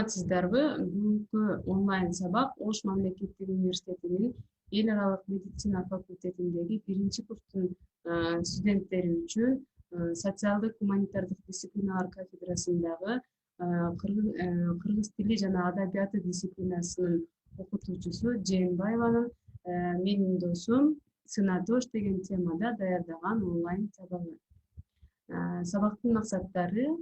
Саламатсыздарбы? Бүгүнкү онлайн сабак Ош мамлекеттик университетинин эл аралык медицина факультетиндеги биринчи курстун студенттери үчүн социалдык гуманитардык дисциплиналар кафедрасындагы кыргыз тили жана адабияты дисциплинасынын окутуучусу Жээнбаеванын менин досум сынатош деген темада даярдаган онлайн сабагы. Сабактын максаттары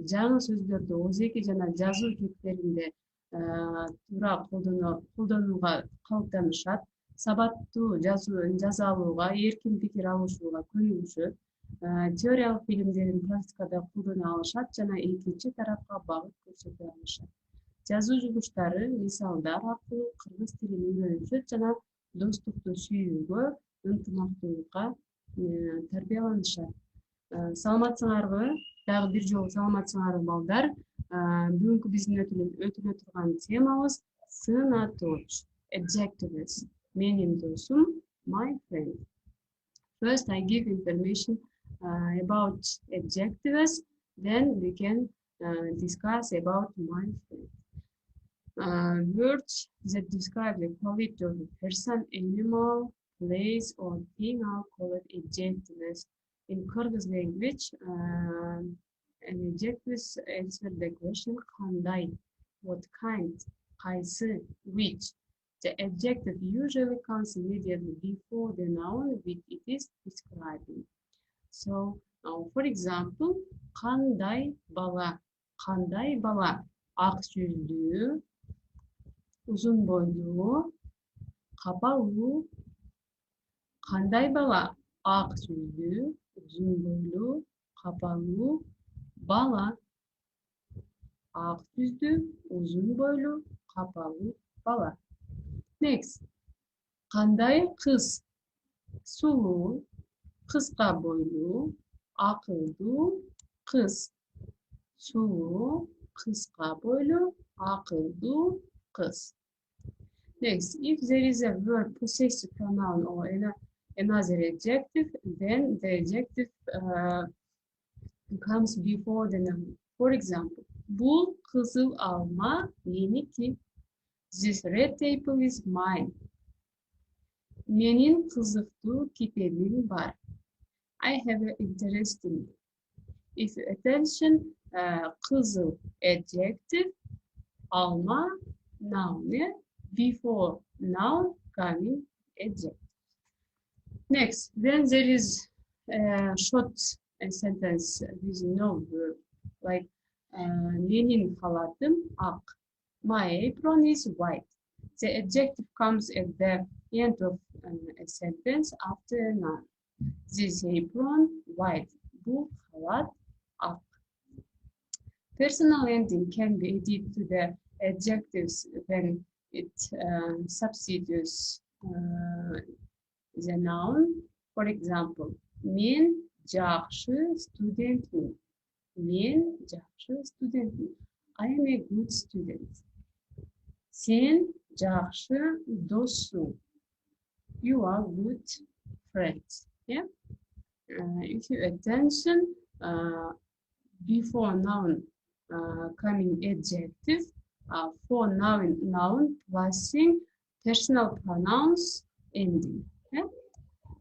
жаңы сөздөрдү oozeги жана жазуу кептеринде туура колдонууга калыптанышат, сабаттуу жаза алууга, эркин пикир алышууга өнүгүшөт, теориялык билимдерин практикада колдоно алышат жана экинчи тарапка багыт көрсөтө алышат. Жазуу жумуштары, мисалдар аркылуу кыргыз тилин үйрөнүшөт жана достукту сүйүүгө, ынтымактуулукка тарбияланышат. Саламатсыңарбы? Дагы бир жолу саламатсыңарбы балдар? Бүгүнкү биздин өтүлө турган темабыз сынаточ, adjectives. Менин досум, my friend. First, I give information about adjectives, then we can discuss about my friend. Words that describe the quality of a person, animal, place, or thing are called adjectives. In Kyrgyz language, adjectives answer the question "kanday," what kind, kaysı, which. The adjective usually comes immediately before the noun which it is describing. So, for example, kanday bala. Kanday bala. Ak yüzlü, uzun boylu, kapalı. Kanday bala. Ak yüzlü, uzun boylu, kapalı, bala. Ak yüzlü, uzun boylu, kapalı, bala. Next. Kanday kız. Sulu, kıska boylu, akıllı, kız. Sulu, kıska boylu, akıllı, kız. Next. If there is a word possessive pronoun or another adjective, then the adjective comes before the noun. For example, bu kızıl alma yeniki. This red table is mine. Menin kızıktуу kitebim var. I have an interest in it. If you attention, kızıl adjective, alma noun, before noun coming adjective. Next, then there is a short sentence with no verb, like Lenin halatım ak. My apron is white. The adjective comes at the end of a sentence after a noun. This apron, white. Bu halat, ak. Personal ending can be added to the adjectives when it substitutes the noun. For example, men жақсы студентмін. Men жақсы студентмін. I am a good student. Sen жақсы доссың. You are good friends. Yeah. If you attention before noun coming adjective for noun plusing personal pronouns ending. Yeah?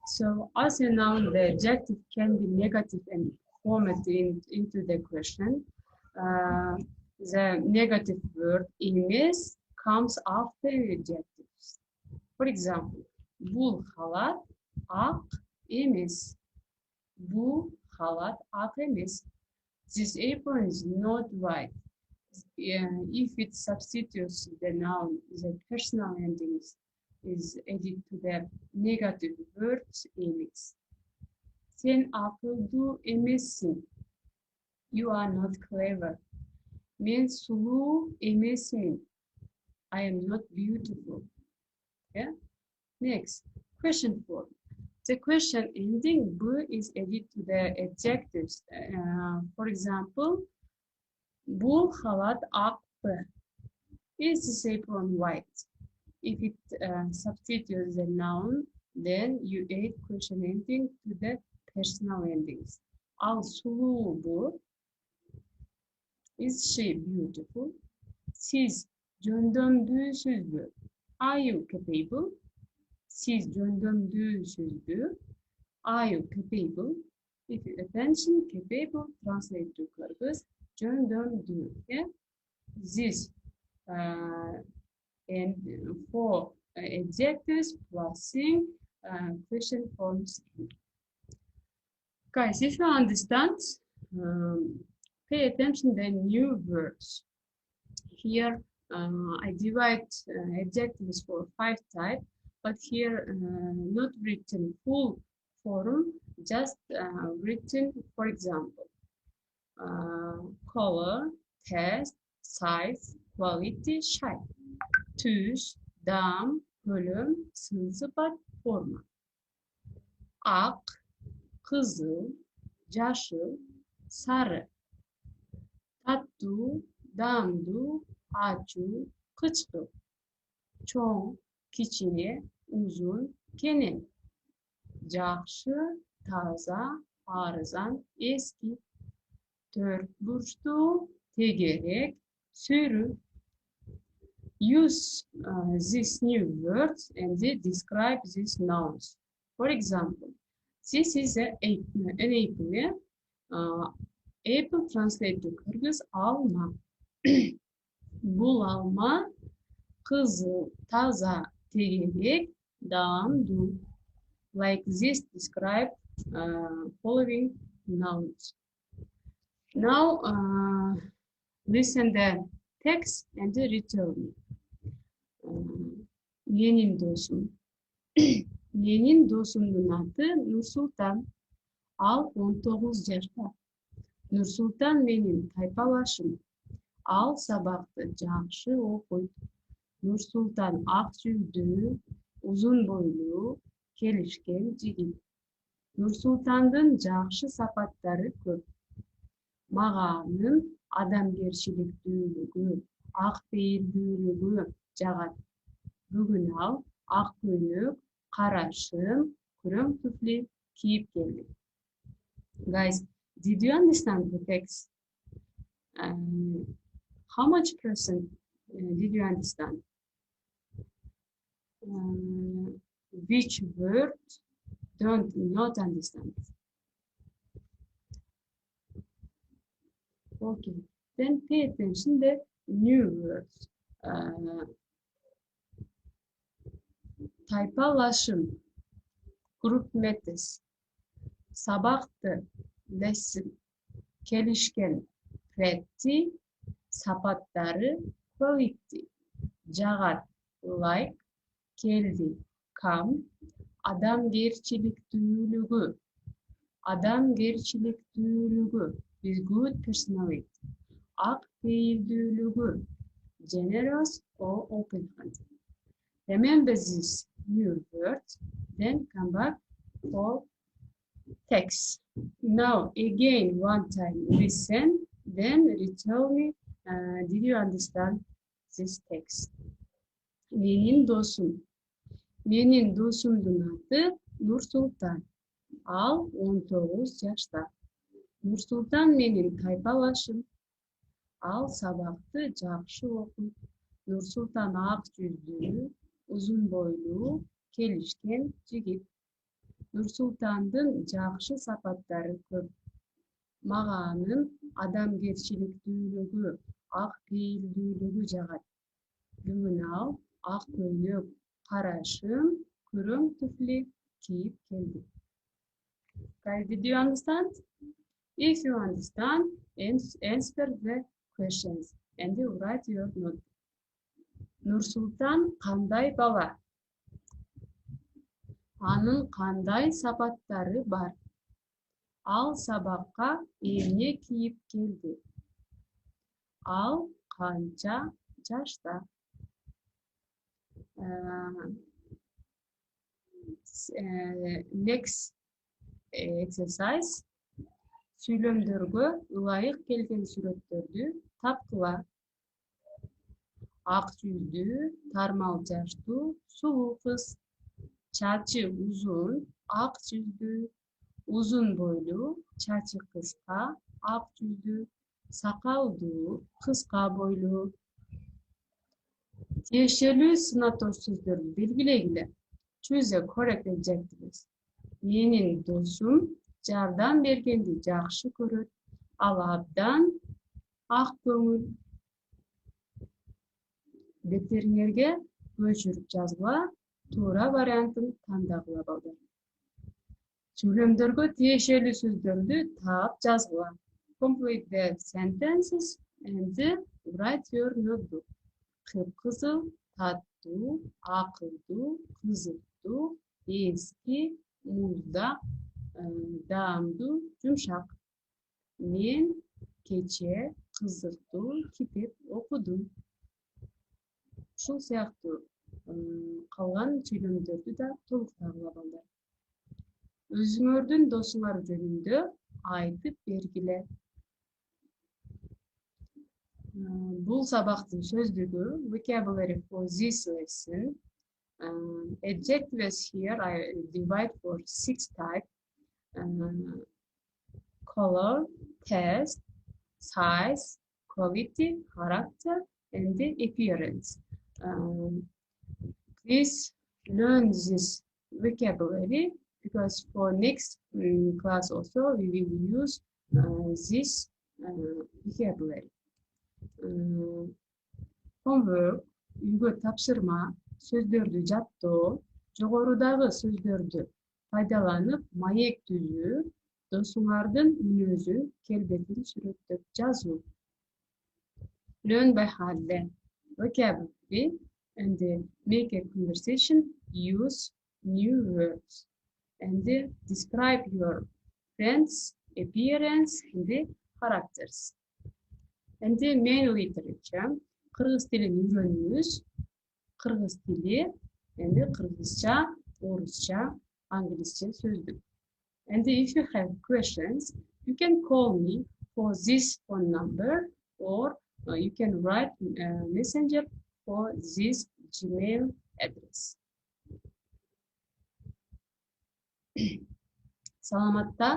So as a noun, the adjective can be negative and formatted into the question. The negative word emes comes after adjectives. For example, bu halat ak emes. Bu halat ak emes. This apron is not white. If it substitutes the noun, the personal endings is added to the negative words emes. Sen akıllı emezsin. You are not clever. Men sulu emezmin. I am not beautiful. Yeah. Next, question 4. The question ending bu is added to the adjectives. For example, bu halat ak. Is this apron white? If it substitutes the noun, then you add question ending to the personal endings. Al sulu bu. Is she beautiful? Siz jöndömdüsüzbü? Are you capable? Siz jöndömdüsüzbü? Are you capable? If you attention, capable, translate to Kyrgyz, jöndömdü. Yeah? This and for adjectives plus question forms. Guys, if you understand, pay attention to the new words. Here I divide adjectives for 5 types, but here not written full form, just written, for example, color, taste, size, quality, shape, tüz, dam, bölüm, sınıfat, forma. Ak, kızıl, yaşıl, sarı. Tatlı, damdu, acı, kıçkı. Çoğ, kiçiğe, uzun, kenin. Жақсы, taza, arızan, eski. Dört burçlu, tegerek, sürü. Use these new words and they describe these nouns. For example, this is an apple. Apple translate to Kyrgyz alma. Bul alma, kızıl, taza, tegerek, damdu. Like this describe following nouns. Now listen the text and return me. Benim dostum. Benim dostumun adı Nursultan. Al 19 yaşta. Nursultan benim tayfalaşım. Al sabahta жақсы okuydu. Nursultan ақ yüzlü, uzun boylu, kelişken жигит. Nursultan'dın жақсы сапаттары көп. Мағанын адамгерчиликтүүлүгү, ак пейилдүүлүгү жагат. Бүгүн ал ак көйлөк, кара шым, күрөң туфли кийип келди. Guys, did you understand the text? How much percent did you understand? Which word don't not understand? Okay, then pay attention to the new words. Tayfalaşım, grup metis, sabahtı, resim, kelişken, pretti, sapatları, quality, jagat, like, keldi, come, адамгерчиликтүүлүгү, with good personality, ак пейилдүүлүгү, generous or open-handed. Remember this new word, then come back for text. Now again one time listen, then tell me, did you understand this text? Benim dostum. Benim dostumdun adı Nursultan. Al 19 yaşta. Nursultan benim tayfalaşım. Al sabahты жақсы okuydu. Nursultan ақ жүздүү, uzun boylu, kelişken жигит. Nursultandын жақсы сапаттары көп. Мағанын адамгерчиликтүүлүгү, ак пейилдүүлүгү жагат. Бүгүн ал ак көйлөк, кара шым, күрөң туфли кийип келди. Guys, did you understand? If you understand, answer the questions and write your note. Nursultan кандай бала? Анын кандай сапаттары бар? Ал сабакка эмне кийип келди? Ал канча жашта? Next exercise. Сүйлөмдөргө ылайык келген сүрөттөрдү тапкыла. Ак жүздүү, тармал жаштуу, сулуу кыз. Чачы uzun, ак жүздүү, uzun boylu, чачы кыска, ак жүздүү, сакалдуу, кыска бойлуу. Тиешелүү сынатор сөздөрдү белгилегиле. Choose a correct adjectives. Менин досум жардам бергенди жакшы көрөт. Ал абдан ак көңүл. Дептериңерге көчүрүп жазгыла, туура вариантын тандагыла балдар. Сүйлөмдөргө тиешелүү сөздөрдү таап жазгыла. Complete the sentences and write your notebook. Кып-кызыл, таттуу, акылдуу, кызыктуу, эски, муздак, даамдуу, жумшак. Мен кече кызыктуу китеп окудум. Ушул сыяктуу калган сүйлөмдөрдү да толуктагыла балдар. Өзүңөрдүн досуңар жөнүндө айтып бергиле. Бул сабактын сөздүгү vocabulary for this lesson. Adjectives here I divide for 6 types. Color, taste, size, quality, character, and the appearance. Please learn this vocabulary because for next class also we will use this vocabulary. Homework, үйгө тапшырма, сөздөрдү жаттоо, жогорудагы сөздөрдү пайдаланып маек түзүү, досуңардын мүнөзүн, келбетин сүрөттөп жазуу. Learn by heart vocabulary and make a conversation, use new words and describe your friends, appearance and characters. And the main literature, Kyrgyz tilin үйрөнүңүz, Kyrgyz tili, endi Kyrgyzcha, Oruscha, Anglizce сөздүк. And if you have questions, you can call me for this phone number or you can write messenger for this Gmail address. Саламатта